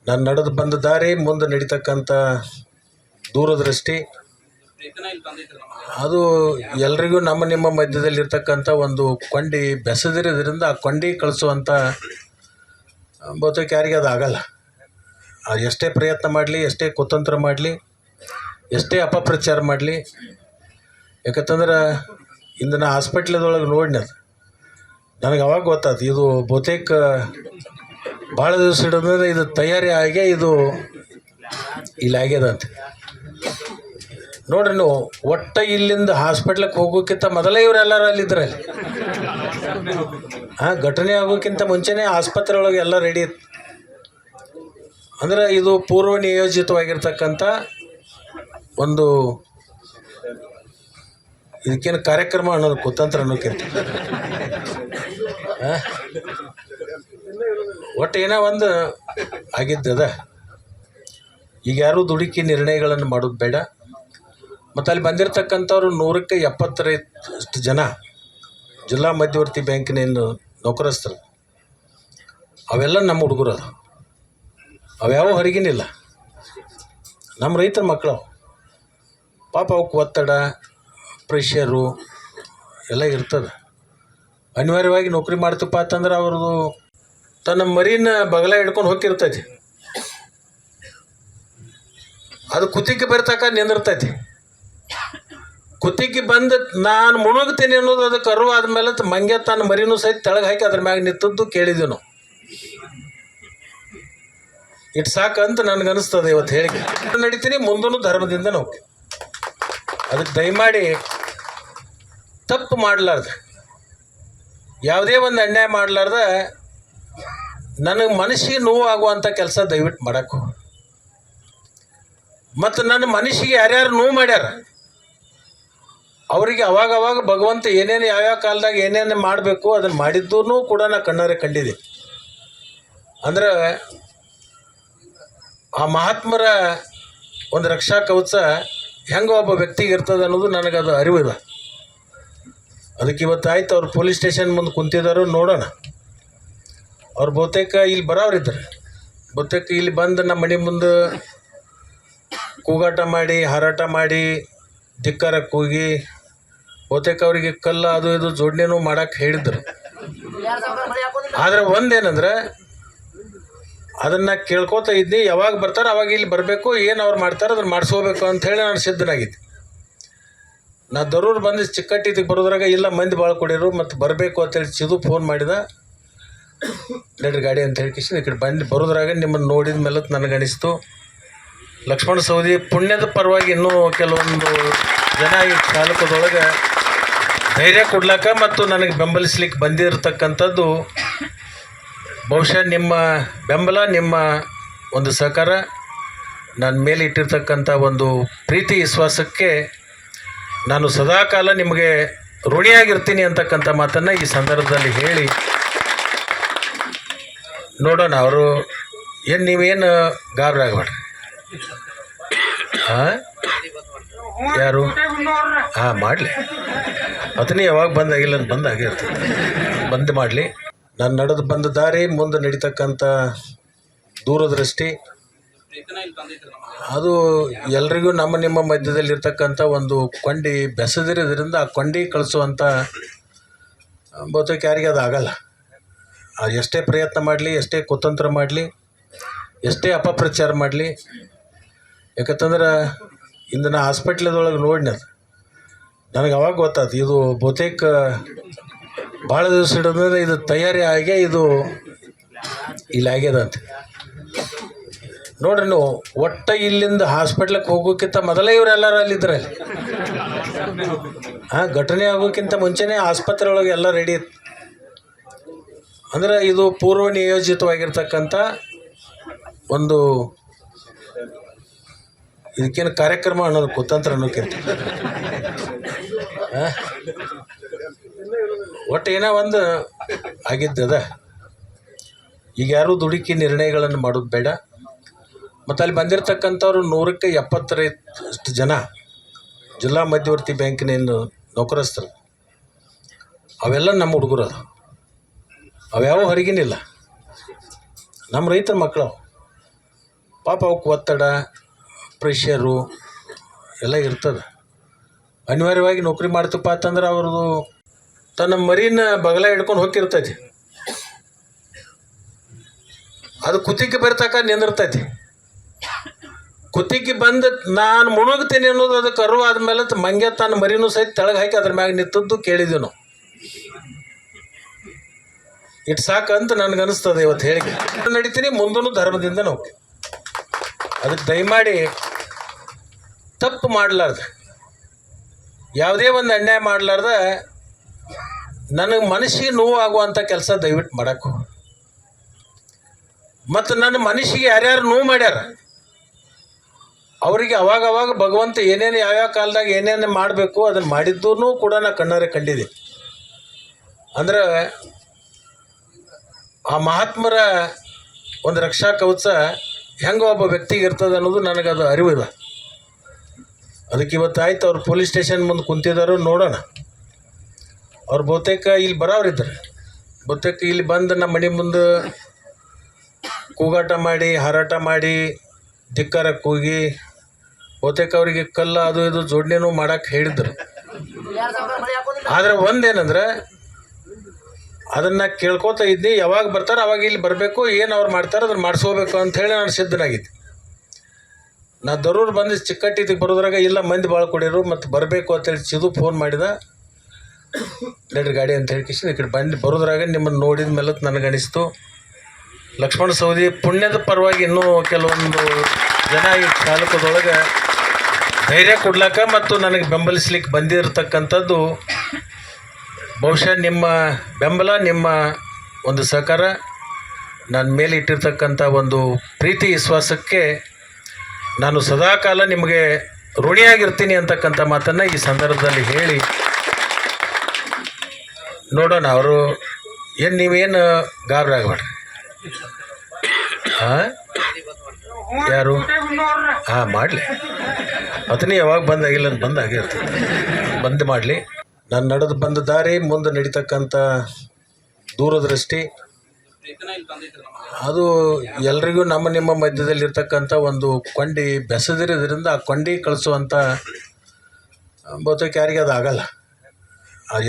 ನಾನು ನಡೆದು ಬಂದ ದಾರಿ ಮುಂದೆ ನಡೀತಕ್ಕಂಥ ದೂರದೃಷ್ಟಿ ಅದು ಎಲ್ರಿಗೂ ನಮ್ಮ ನಿಮ್ಮ ಮಧ್ಯದಲ್ಲಿರ್ತಕ್ಕಂಥ ಒಂದು ಕೊಂಡಿ ಬೆಸೆದಿರೋದ್ರಿಂದ ಆ ಕೊಂಡಿ ಕಳಿಸುವಂಥ ಬಹುತೇಕ ಯಾರಿಗೆ ಅದು ಆಗಲ್ಲ. ಅದು ಎಷ್ಟೇ ಪ್ರಯತ್ನ ಮಾಡಲಿ, ಎಷ್ಟೇ ಕುತಂತ್ರ ಮಾಡಲಿ, ಎಷ್ಟೇ ಅಪಪ್ರಚಾರ ಮಾಡಲಿ, ಯಾಕಂತಂದ್ರೆ ಇಂದು ನಾ ಹಾಸ್ಪಿಟ್ಲದೊಳಗೆ ನೋಡಿನದು ನನಗೆ ಅವಾಗ ಗೊತ್ತಾಯ್ತು ಇದು ಬಹುತೇಕ ಭಾಳ ದಿವಸ ಹಿಡಿದ್ರೆ ಇದು ತಯಾರಿ ಆಗಿ ಇದು ಇಲ್ಲಿ ಆಗ್ಯದಂತ. ನೋಡ್ರಿ ನೀವು ಒಟ್ಟು ಇಲ್ಲಿಂದ ಹಾಸ್ಪಿಟ್ಲಿಗೆ ಹೋಗೋಕ್ಕಿಂತ ಮೊದಲೇ ಇವರೆಲ್ಲರೂ ಅಲ್ಲಿದ್ರಲ್ಲಿ. ಘಟನೆ ಆಗೋಕ್ಕಿಂತ ಮುಂಚೆನೇ ಆಸ್ಪತ್ರೆ ಒಳಗೆ ಎಲ್ಲ ರೆಡಿ ಇತ್ತು. ಅಂದರೆ ಇದು ಪೂರ್ವ ನಿಯೋಜಿತವಾಗಿರ್ತಕ್ಕಂಥ ಒಂದು ಇದಕ್ಕೇನು ಕಾರ್ಯಕ್ರಮ ಅನ್ನೋದು ಕುತಂತ್ರ ಅನ್ನೋಕ್ಕಿಂತ ಒಟ್ಟು ಏನೋ ಒಂದು ಆಗಿದ್ದದ. ಈಗ ಯಾರೂ ದುಡುಕಿ ನಿರ್ಣಯಗಳನ್ನು ಮಾಡೋದು ಬೇಡ. ಮತ್ತು ಅಲ್ಲಿ ಬಂದಿರತಕ್ಕಂಥವ್ರು 100ಕ್ಕೆ 70 ಜನ ಜಿಲ್ಲಾ ಮಧ್ಯವರ್ತಿ ಬ್ಯಾಂಕಿನ ನೌಕರಸ್ಥರು. ಅವೆಲ್ಲ ನಮ್ಮ ಹುಡುಗರು, ಅದು ಅವ್ಯಾವ ಹೊರಗಿನಿಲ್ಲ, ನಮ್ಮ ರೈತರ ಮಕ್ಕಳು. ಪಾಪ ಅವಕ್ಕೆ ಒತ್ತಡ, ಪ್ರೆಷರು ಎಲ್ಲ ಇರ್ತದೆ. ಅನಿವಾರ್ಯವಾಗಿ ನೌಕರಿ ಮಾಡ್ತಪ್ಪ ಅಂತಂದ್ರೆ ಅವ್ರದ್ದು ತನ್ನ ಮರಿನ ಬಗಲ ಹಿಡ್ಕೊಂಡು ಹೋಗಿರ್ತೈತಿ, ಅದು ಕುತ್ತಿಗೆ ಬರ್ತಕ್ಕ ನಿಂದಿರ್ತೈತಿ. ಕುತ್ತಿಗೆ ಬಂದು ನಾನು ಮುಳುಗ್ತೀನಿ ಅನ್ನೋದು ಅದು ಕರು ಆದಮೇಲೆ ಮಂಗೆ ತನ್ನ ಮರಿನೂ ಸಹಿತ ತೆಳಗೆ ಹಾಕಿ ಅದ್ರ ಮ್ಯಾಗ ನಿಂತದ್ದು ಕೇಳಿದ್ವಿ ನಾವು. ಇಟ್ಟು ಸಾಕಂತ ನನಗನ್ನಿಸ್ತದೆ ಇವತ್ತು ಹೇಳಿ ನಡೀತೀನಿ. ಮುಂದೂ ಧರ್ಮದಿಂದ ನಾವು ಅದಕ್ಕೆ ದಯಮಾಡಿ ತಪ್ಪು ಮಾಡಲಾರ್ದ, ಯಾವುದೇ ಒಂದು ಅನ್ಯಾಯ ಮಾಡಲಾರ್ದ ನನಗೆ ಮನಸ್ಸಿಗೆ ನೋವು ಆಗುವಂಥ ಕೆಲಸ ದಯವಿಟ್ಟು ಮಾಡಕ್ಕೆ. ಮತ್ತು ನನ್ನ ಮನಸ್ಸಿಗೆ ಯಾರ್ಯಾರು ನೋವು ಮಾಡ್ಯಾರ ಅವರಿಗೆ ಅವಾಗವಾಗ ಭಗವಂತ ಏನೇನು ಯಾವ್ಯಾವ ಕಾಲದಾಗ ಏನೇನು ಮಾಡಬೇಕು ಅದನ್ನು ಮಾಡಿದ್ದೂ ಕೂಡ ನಾ ಕಣ್ಣಾರೆ ಕಂಡಿದ್ದೆ. ಅಂದ್ರೆ ಆ ಮಹಾತ್ಮರ ಒಂದು ರಕ್ಷಾ ಕವಚ ಹೆಂಗೆ ಒಬ್ಬ ವ್ಯಕ್ತಿಗೆ ಇರ್ತದೆ ಅನ್ನೋದು ನನಗದು ಅರಿವಿದೆ. ಅದಕ್ಕೆ ಇವತ್ತು ಆಯ್ತು ಅವ್ರು ಪೊಲೀಸ್ ಸ್ಟೇಷನ್ ಮುಂದೆ ಕುಂತಿದ್ದಾರೋ ನೋಡೋಣ. ಅವ್ರು ಬಹುತೇಕ ಇಲ್ಲಿ ಬರೋರಿದ್ದಾರೆ, ಬಹುತೇಕ ಇಲ್ಲಿ ಬಂದು ನಮ್ಮ ಮನೆ ಮುಂದೆ ಕೂಗಾಟ ಮಾಡಿ, ಹಾರಾಟ ಮಾಡಿ, ಧಿಕ್ಕಾರಕ್ಕೆ ಹೋಗಿ ಬಹುತೇಕ ಅವರಿಗೆ ಕಲ್ಲು ಅದು ಇದು ಜೋಡಣೆನೂ ಮಾಡೋಕ್ಕೆ ಹೇಳಿದ್ರು. ಆದರೆ ಒಂದೇನಂದ್ರೆ ಅದನ್ನು ಕೇಳ್ಕೊತಾ ಇದ್ನಿ, ಯಾವಾಗ ಬರ್ತಾರೆ ಅವಾಗ ಇಲ್ಲಿ ಬರಬೇಕು, ಏನು ಅವ್ರು ಮಾಡ್ತಾರೆ ಅದನ್ನು ಮಾಡಿಸ್ಕೋಬೇಕು ಅಂಥೇಳಿ ನಾನು ಸಿದ್ಧನಾಗಿದ್ದೆ. ನಾ ದರೂರು ಬಂದು ಚಿಕ್ಕಟ್ಟಿದ್ದಕ್ಕೆ ಬರೋದ್ರಾಗ ಇಲ್ಲ ಮಂದಿ ಭಾಳ ಕೊಡಿರು ಮತ್ತು ಬರಬೇಕು ಅಂತೇಳಿ ಚಿದು ಫೋನ್ ಮಾಡಿದ. ನಡ್ರಿ ಗಾಡಿ ಅಂತ ಹೇಳಿ ಈ ಕಡೆ ಬಂದು ಬರೋದ್ರಾಗ ನಿಮ್ಮನ್ನು ನೋಡಿದ ಮೇಲೆ ನನಗನಿಸ್ತು ಲಕ್ಷ್ಮಣ ಸವದಿ ಪುಣ್ಯದ ಪರವಾಗಿ ಇನ್ನೂ ಕೆಲವೊಂದು ಜನ ಈ ತಾಲೂಕದೊಳಗೆ ಧೈರ್ಯ ಕೊಡ್ಲಿಕ್ಕೆ ಮತ್ತು ನನಗೆ ಬೆಂಬಲಿಸ್ಲಿಕ್ಕೆ ಬಂದಿರತಕ್ಕಂಥದ್ದು ಬಹುಶಃ ನಿಮ್ಮ ಬೆಂಬಲ, ನಿಮ್ಮ ಒಂದು ಸಹಕಾರ, ನನ್ನ ಮೇಲೆ ಇಟ್ಟಿರ್ತಕ್ಕಂಥ ಒಂದು ಪ್ರೀತಿ ವಿಶ್ವಾಸಕ್ಕೆ ನಾನು ಸದಾಕಾಲ ನಿಮಗೆ ಋಣಿಯಾಗಿರ್ತೀನಿ ಅಂತಕ್ಕಂಥ ಮಾತನ್ನು ಈ ಸಂದರ್ಭದಲ್ಲಿ ಹೇಳಿ ನೋಡೋಣ. ಅವರು ಏನು ನೀವೇನು ಗಾಬರಿ ಆಗಬೇಡ್ರಿ. ಯಾರು ಮಾಡಲಿ ಅದನ್ನೇ ಯಾವಾಗ ಬಂದಾಗಿಲ್ಲ ಬಂದಾಗಿರ್ತದೆ, ಬಂದ್ ಮಾಡಲಿ. ನಾನು ನಡೆದು ಬಂದ ದಾರಿ ಮುಂದೆ ನಡೀತಕ್ಕಂಥ ದೂರದೃಷ್ಟಿ ಅದು ಎಲ್ರಿಗೂ ನಮ್ಮ ನಿಮ್ಮ ಮಧ್ಯದಲ್ಲಿರ್ತಕ್ಕಂಥ ಒಂದು ಕೊಂಡಿ ಬೆಸೆದಿರೋದ್ರಿಂದ ಆ ಕೊಂಡಿ ಕಳಿಸುವಂಥ ಬಹುತೇಕ ಯಾರಿಗೆ ಅದು ಆಗಲ್ಲ. ಅದು ಎಷ್ಟೇ ಪ್ರಯತ್ನ ಮಾಡಲಿ, ಎಷ್ಟೇ ಕುತಂತ್ರ ಮಾಡಲಿ, ಎಷ್ಟೇ ಅಪಪ್ರಚಾರ ಮಾಡಲಿ, ಯಾಕಂತಂದ್ರೆ ಇಂದು ನಾ ಹಾಸ್ಪಿಟ್ಲದೊಳಗೆ ನೋಡಿನದು ನನಗೆ ಅವಾಗ ಗೊತ್ತಾಯ್ತು ಇದು ಬಹುತೇಕ ಭಾಳ ದಿವಸ ಹಿಡಿದ್ರೆ ಇದು ತಯಾರಿ ಆಗಿ ಇದು ಇಲ್ಲಿ ಆಗ್ಯದಂತ. ನೋಡ್ರಿ ನೀವು ಒಟ್ಟು ಇಲ್ಲಿಂದ ಹಾಸ್ಪಿಟ್ಲಿಗೆ ಹೋಗೋಕ್ಕಿಂತ ಮೊದಲೇ ಇವರೆಲ್ಲರೂ ಅಲ್ಲಿದ್ರಲ್ಲಿ. ಘಟನೆ ಆಗೋಕ್ಕಿಂತ ಮುಂಚೆನೇ ಆಸ್ಪತ್ರೆ ಒಳಗೆ ಎಲ್ಲ ರೆಡಿ ಇತ್ತು. ಅಂದರೆ ಇದು ಪೂರ್ವ ನಿಯೋಜಿತವಾಗಿರ್ತಕ್ಕಂಥ ಒಂದು ಇದಕ್ಕೇನು ಕಾರ್ಯಕ್ರಮ ಅನ್ನೋದು ಕುತಂತ್ರ ಅನ್ನೋಕ್ಕಿಂತ ಒಟ್ಟು ಏನೋ ಒಂದು ಆಗಿದ್ದದ. ಈಗ ಯಾರೂ ದುಡುಕಿ ನಿರ್ಣಯಗಳನ್ನು ಮಾಡೋದು ಬೇಡ. ಮತ್ತು ಅಲ್ಲಿ ಬಂದಿರತಕ್ಕಂಥವ್ರು 100ಕ್ಕೆ 70 ಜನ ಜಿಲ್ಲಾ ಮಧ್ಯವರ್ತಿ ಬ್ಯಾಂಕಿನ ನೌಕರಸ್ಥರು. ಅವೆಲ್ಲ ನಮ್ಮ ಹುಡುಗರು, ಅದು ಅವ್ಯಾವ ಹೊರಗಿನಿಲ್ಲ, ನಮ್ಮ ರೈತರ ಮಕ್ಕಳು. ಪಾಪ ಅವಕ್ಕೆ ಒತ್ತಡ ಪ್ರೆಷರು ಎಲ್ಲ ಇರ್ತದೆ. ಅನಿವಾರ್ಯವಾಗಿ ನೌಕರಿ ಮಾಡ್ತಪ್ಪ ಅಂತಂದ್ರೆ ಅವ್ರದ್ದು ತನ್ನ ಮರಿನ ಬಗಲ ಹಿಡ್ಕೊಂಡು ಹೋಗಿರ್ತೈತಿ, ಅದು ಕುತ್ತಿಗೆ ಬರ್ತಕ್ಕ ನಿಂದಿರ್ತೈತಿ. ಕುತ್ತಿಗೆ ಬಂದು ನಾನು ಮುಳುಗ್ತೀನಿ ಅನ್ನೋದು ಅದು ಕರು ಆದಮೇಲೆ ಮಂಗೆ ತನ್ನ ಮರಿನೂ ಸಹಿತ ತೆಳಗೆ ಹಾಕಿ ಅದ್ರ ಮ್ಯಾಗ ನಿಂತದ್ದು ಕೇಳಿದ್ವಿ ನಾವು. ಇಟ್ಟು ಸಾಕಂತ ನನಗನ್ನಿಸ್ತದೆ ಇವತ್ತು ಹೇಳಿಕೆ ನಡೀತೀನಿ. ಮುಂದೂ ಧರ್ಮದಿಂದ ನಾವು ಅದಕ್ಕೆ ದಯಮಾಡಿ ತಪ್ಪು ಮಾಡಲಾರ್ದ, ಯಾವುದೇ ಒಂದು ಅನ್ಯಾಯ ಮಾಡಲಾರ್ದ ನನಗೆ ಮನಸ್ಸಿಗೆ ನೋವು ಆಗುವಂಥ ಕೆಲಸ ದಯವಿಟ್ಟು ಮಾಡಕ್ಕೆ. ಮತ್ತು ನನ್ನ ಮನಸ್ಸಿಗೆ ಯಾರ್ಯಾರು ನೋವು ಮಾಡ್ಯಾರ ಅವರಿಗೆ ಅವಾಗವಾಗ ಭಗವಂತ ಏನೇನು ಯಾವ್ಯಾವ ಕಾಲದಾಗ ಏನೇನು ಮಾಡಬೇಕು ಅದನ್ನು ಮಾಡಿದ್ದೂ ಕೂಡ ನಾ ಕಣ್ಣಾರೆ ಕಂಡಿದ್ದೆ. ಅಂದ್ರೆ ಆ ಮಹಾತ್ಮರ ಒಂದು ರಕ್ಷಾ ಕವಚ ಹೆಂಗೆ ಒಬ್ಬ ವ್ಯಕ್ತಿಗೆ ಇರ್ತದೆ ಅನ್ನೋದು ನನಗದು ಅರಿವಿದೆ. ಅದಕ್ಕೆ ಇವತ್ತು ಆಯ್ತು ಅವ್ರು ಪೊಲೀಸ್ ಸ್ಟೇಷನ್ ಮುಂದೆ ಕುಂತಿದ್ದಾರೋ ನೋಡೋಣ. ಅವ್ರು ಬಹುತೇಕ ಇಲ್ಲಿ ಬರೋರಿದ್ದಾರೆ, ಬಹುತೇಕ ಇಲ್ಲಿ ಬಂದು ನಮ್ಮ ಮನೆ ಮುಂದೆ ಕೂಗಾಟ ಮಾಡಿ ಹಾರಾಟ ಮಾಡಿ ಧಿಕ್ಕಾರ ಕೂಗಿ ಬಹುತೇಕ ಅವರಿಗೆ ಕಲ್ಲು ಅದು ಇದು ಜೋಡಣೆನೂ ಮಾಡೋಕ್ಕೆ ಹೇಳಿದ್ರು. ಆದರೆ ಒಂದೇನಂದ್ರೆ ಅದನ್ನು ಕೇಳ್ಕೊತಾ ಇದ್ನಿ, ಯಾವಾಗ ಬರ್ತಾರೆ ಅವಾಗ ಇಲ್ಲಿ ಬರಬೇಕು, ಏನು ಅವ್ರು ಮಾಡ್ತಾರೆ ಅದನ್ನು ಮಾಡಿಸ್ಕೋಬೇಕು ಅಂಥೇಳಿ ನಾನು ಸಿದ್ಧನಾಗಿದ್ದೆ. ನಾ ದರೂರು ಬಂದು ಚಿಕ್ಕಟ್ಟಿದ್ದಕ್ಕೆ ಬರೋದ್ರಾಗ ಇಲ್ಲ ಮಂದಿ ಭಾಳ ಕೊಡಿರು ಮತ್ತು ಬರಬೇಕು ಅಂತೇಳಿ ಚಿದು ಫೋನ್ ಮಾಡಿದ, ನಡ್ರಿ ಗಾಡಿ ಅಂತ ಹೇಳಿ ಕಿಶನ್ ಈ ಕಡೆ ಬಂದು ಬರೋದ್ರಾಗ ನಿಮ್ಮನ್ನು ನೋಡಿದ ಮೇಲೆ ನನಗನಿಸ್ತು ಲಕ್ಷ್ಮಣ ಸವದಿ ಪುಣ್ಯದ ಪರವಾಗಿ ಇನ್ನೂ ಕೆಲವೊಂದು ಜನ ಈ ಚಾಲಕದೊಳಗೆ ಧೈರ್ಯ ಕೊಡ್ಲಿಕ್ಕೆ ಮತ್ತು ನನಗೆ ಬೆಂಬಲಿಸ್ಲಿಕ್ಕೆ ಬಂದಿರತಕ್ಕಂಥದ್ದು ಬಹುಶಃ ನಿಮ್ಮ ಬೆಂಬಲ, ನಿಮ್ಮ ಒಂದು ಸಹಕಾರ, ನನ್ನ ಮೇಲೆ ಇಟ್ಟಿರ್ತಕ್ಕಂಥ ಒಂದು ಪ್ರೀತಿ ವಿಶ್ವಾಸಕ್ಕೆ ನಾನು ಸದಾಕಾಲ ನಿಮಗೆ ಋಣಿಯಾಗಿರ್ತೀನಿ ಅಂತಕ್ಕಂಥ ಮಾತನ್ನು ಈ ಸಂದರ್ಭದಲ್ಲಿ ಹೇಳಿ ನೋಡೋಣ. ಅವರು ಏನು ನೀವೇನು ಗಾಬರಿ ಆಗಬೇಡ್ರಿ. ಹಾಂ ಯಾರು ಹಾಂ ಮಾಡಲಿ ಅದನ್ನೇ ಯಾವಾಗ ಬಂದಾಗಿಲ್ಲ ಬಂದಾಗಿರ್ತದೆ, ಬಂದ್ ಮಾಡಲಿ. ನಾನು ನಡೆದು ಬಂದ ದಾರಿ ಮುಂದೆ ನಡೀತಕ್ಕಂಥ ದೂರದೃಷ್ಟಿ ಅದು ಎಲ್ರಿಗೂ ನಮ್ಮ ನಿಮ್ಮ ಮಧ್ಯದಲ್ಲಿರ್ತಕ್ಕಂಥ ಒಂದು ಕೊಂಡಿ ಬೆಸದಿರೋದ್ರಿಂದ ಆ ಕೊಂಡಿ ಕಳಿಸುವಂಥ ಬಹುತೇಕ ಯಾರಿಗೆ ಅದು ಆಗಲ್ಲ.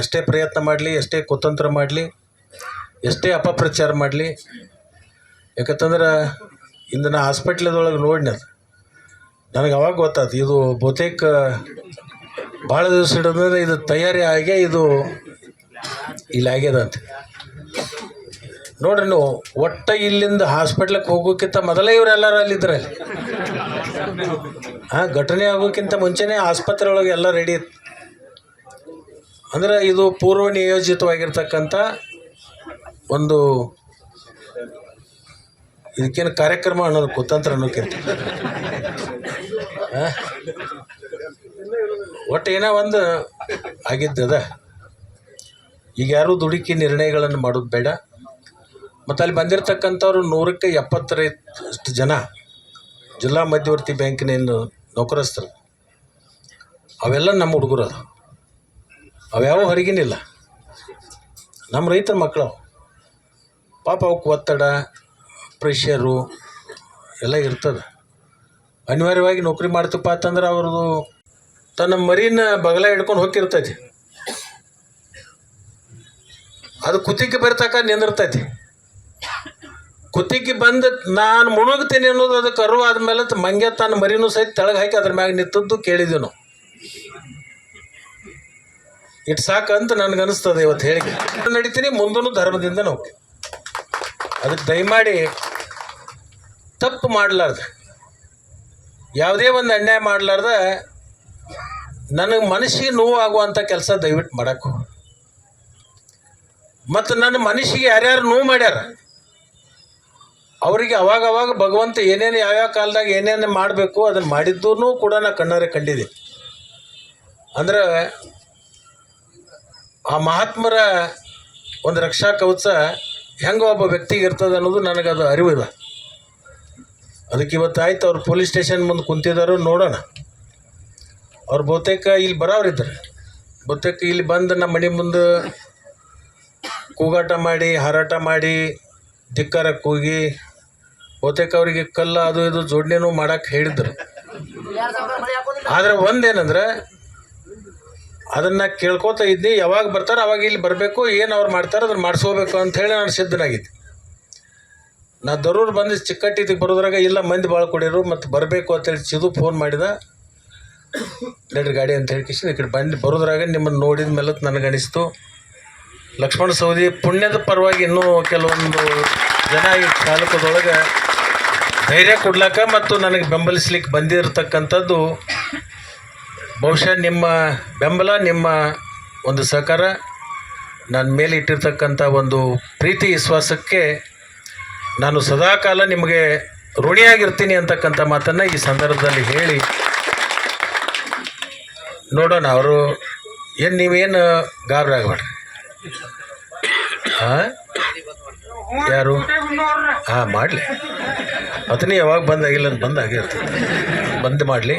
ಎಷ್ಟೇ ಪ್ರಯತ್ನ ಮಾಡಲಿ, ಎಷ್ಟೇ ಕುತಂತ್ರ ಮಾಡಲಿ, ಎಷ್ಟೇ ಅಪಪ್ರಚಾರ ಮಾಡಲಿ, ಯಾಕಂತಂದ್ರೆ ಇಂದು ನಾ ಹಾಸ್ಪಿಟ್ಲದೊಳಗೆ ನೋಡಿನ ಅದು ನನಗೆ ಅವಾಗ ಗೊತ್ತಾಯ್ತು ಇದು ಬಹುತೇಕ ಭಾಳ ದಿವಸ ಹಿಡಿದ್ರೆ ಇದು ತಯಾರಿ ಆಗೇ ಇದು ಇಲ್ಲಿ ಆಗ್ಯದ ಅಂತ. ನೋಡ್ರಿ ನೀವು ಒಟ್ಟ ಇಲ್ಲಿಂದ ಹಾಸ್ಪಿಟ್ಲಿಗೆ ಹೋಗೋಕ್ಕಿಂತ ಮೊದಲೇ ಇವರೆಲ್ಲರೂ ಅಲ್ಲಿದ್ದರೆ ಘಟನೆ ಆಗೋಕ್ಕಿಂತ ಮುಂಚೆನೇ ಆಸ್ಪತ್ರೆ ಒಳಗೆ ಎಲ್ಲ ರೆಡಿ ಇತ್ತು. ಅಂದರೆ ಇದು ಪೂರ್ವ ನಿಯೋಜಿತವಾಗಿರ್ತಕ್ಕಂಥ ಒಂದು ಇದಕ್ಕೇನು ಕಾರ್ಯಕ್ರಮ ಅನ್ನೋದು ಕುತಂತ್ರ ಅನ್ನೋಕ್ಕಿಂತ ಒಟ್ಟು ಏನೋ ಒಂದು ಆಗಿದ್ದದ. ಈಗ ಯಾರೂ ದುಡುಕಿ ನಿರ್ಣಯಗಳನ್ನು ಮಾಡೋದು ಬೇಡ. ಮತ್ತು ಅಲ್ಲಿ ಬಂದಿರತಕ್ಕಂಥವ್ರು 100ಕ್ಕೆ 70 ಜನ ಜಿಲ್ಲಾ ಮಧ್ಯವರ್ತಿ ಬ್ಯಾಂಕಿನ ನೌಕರಸ್ಥರು, ಅವೆಲ್ಲ ನಮ್ಮ ಹುಡುಗರು, ಅದು ಅವ್ಯಾವ ಹೊರಗಿನಿಲ್ಲ, ನಮ್ಮ ರೈತರ ಮಕ್ಕಳು. ಪಾಪ ಅವಕ್ಕೆ ಒತ್ತಡ ಪ್ರೆಷರು ಎಲ್ಲ ಇರ್ತದೆ. ಅನಿವಾರ್ಯವಾಗಿ ನೌಕರಿ ಮಾಡ್ತಪ್ಪ ಅಂತಂದ್ರೆ ಅವ್ರದ್ದು ತನ್ನ ಮರಿನ ಬಗಲ ಹಿಡ್ಕೊಂಡು ಹೋಗಿರ್ತೈತಿ, ಅದು ಕುತ್ತಿಗೆ ಬರ್ತಕ್ಕ ನಿಂದಿರ್ತೈತಿ. ಕುತ್ತಿಗೆ ಬಂದು ನಾನು ಮುಳುಗ್ತೀನಿ ಅನ್ನೋದು ಅದು ಕರು ಆದಮೇಲೆ ಮಂಗೆ ತನ್ನ ಮರಿನೂ ಸಹಿತ ತೆಳಗೆ ಹಾಕಿ ಅದ್ರ ಮ್ಯಾಗ ನಿಂತದ್ದು ಕೇಳಿದ್ವಿ ನಾವು. ಇಟ್ಟು ಸಾಕಂತ ನನಗನ್ನಿಸ್ತದೆ ಇವತ್ತು ಹೇಳಿಕೆ ನಡೀತೀನಿ. ಮುಂದೂ ಧರ್ಮದಿಂದ ನಾವು ಅದಕ್ಕೆ ದಯಮಾಡಿ ತಪ್ಪು ಮಾಡಲಾರ್ದ, ಯಾವುದೇ ಒಂದು ಅನ್ಯಾಯ ಮಾಡಲಾರ್ದ ನನಗೆ ಮನಸ್ಸಿಗೆ ನೋವು ಆಗುವಂಥ ಕೆಲಸ ದಯವಿಟ್ಟು ಮಾಡಕ್ಕೆ. ಮತ್ತು ನನ್ನ ಮನಸ್ಸಿಗೆ ಯಾರ್ಯಾರು ನೋವು ಮಾಡ್ಯಾರ ಅವರಿಗೆ ಅವಾಗವಾಗ ಭಗವಂತ ಏನೇನು ಯಾವ್ಯಾವ ಕಾಲದಾಗ ಏನೇನು ಮಾಡಬೇಕು ಅದನ್ನು ಮಾಡಿದ್ದೂ ಕೂಡ ನಾ ಕಣ್ಣಾರೆ ಕಂಡಿದ್ದೆ. ಅಂದ್ರೆ ಆ ಮಹಾತ್ಮರ ಒಂದು ರಕ್ಷಾ ಕವಚ ಹೆಂಗೆ ಒಬ್ಬ ವ್ಯಕ್ತಿಗೆ ಇರ್ತದೆ ಅನ್ನೋದು ನನಗದು ಅರಿವಿದೆ. ಅದಕ್ಕೆ ಇವತ್ತು ಆಯ್ತು ಅವ್ರು ಪೊಲೀಸ್ ಸ್ಟೇಷನ್ ಮುಂದೆ ಕುಂತಿದ್ದಾರೋ ನೋಡೋಣ. ಅವ್ರು ಬಹುತೇಕ ಇಲ್ಲಿ ಬರೋರಿದ್ದಾರೆ, ಬಹುತೇಕ ಇಲ್ಲಿ ಬಂದು ನಮ್ಮ ಮನೆ ಮುಂದೆ ಕೂಗಾಟ ಮಾಡಿ ಹಾರಾಟ ಮಾಡಿ ಧಿಕ್ಕಾರ ಕೂಗಿ ಬಹುತೇಕ ಅವರಿಗೆ ಕಲ್ಲು ಅದು ಇದು ಜೋಡಣೆನೂ ಮಾಡಕ್ಕೆ ಹೇಳಿದ್ರು. ಆದರೆ ಒಂದೇನಂದ್ರೆ ಅದನ್ನು ಕೇಳ್ಕೊತ ಇದ್ನಿ, ಯಾವಾಗ ಬರ್ತಾರೆ ಅವಾಗ ಇಲ್ಲಿ ಬರಬೇಕು, ಏನು ಅವ್ರು ಮಾಡ್ತಾರೆ ಅದನ್ನು ಮಾಡಿಸ್ಕೋಬೇಕು ಅಂಥೇಳಿ ನಾನು ಸಿದ್ಧನಾಗಿದ್ದೆ. ನಾ ದರೂರು ಬಂದು ಚಿಕ್ಕಟ್ಟಿಗೆ ಬರೋದ್ರಾಗ ಇಲ್ಲ ಮಂದಿ ಭಾಳ ಕೊಡಿರು ಮತ್ತು ಬರಬೇಕು ಅಂತೇಳಿ ಚಿದು ಫೋನ್ ಮಾಡಿದ. ನಡ್ರಿ ಗಾಡಿ ಅಂತ ಹೇಳಿ ಕಿಶನ್ ಈ ಕಡೆ ಬಂದು ಬರೋದ್ರಾಗ ನಿಮ್ಮನ್ನು ನೋಡಿದ ಮೇಲೆ ನನಗನಿಸ್ತು ಲಕ್ಷ್ಮಣ ಸವದಿ ಪುಣ್ಯದ ಪರವಾಗಿ ಇನ್ನೂ ಕೆಲವೊಂದು ಜನ ಈ ಚಾಲಕದೊಳಗೆ ಧೈರ್ಯ ಕೊಡ್ಲಿಕ್ಕೆ ಮತ್ತು ನನಗೆ ಬೆಂಬಲಿಸ್ಲಿಕ್ಕೆ ಬಂದಿರತಕ್ಕಂಥದ್ದು ಬಹುಶಃ ನಿಮ್ಮ ಬೆಂಬಲ, ನಿಮ್ಮ ಒಂದು ಸಹಕಾರ, ನನ್ನ ಮೇಲೆ ಇಟ್ಟಿರ್ತಕ್ಕಂಥ ಒಂದು ಪ್ರೀತಿ ವಿಶ್ವಾಸಕ್ಕೆ ನಾನು ಸದಾಕಾಲ ನಿಮಗೆ ಋಣಿಯಾಗಿರ್ತೀನಿ ಅಂತಕ್ಕಂಥ ಮಾತನ್ನು ಈ ಸಂದರ್ಭದಲ್ಲಿ ಹೇಳಿ ನೋಡೋಣ. ಅವರು ಏನು ನೀವೇನು ಗಾಬರಿ ಆಗಬೇಡ್ರಿ. ಹಾಂ ಯಾರು ಹಾಂ ಮಾಡಲಿ ಅದನ್ನೇ ಯಾವಾಗ ಬಂದಾಗಿಲ್ಲ ಅಂತ ಬಂದಾಗಿರ್ತದೆ, ಬಂದ್ ಮಾಡಲಿ.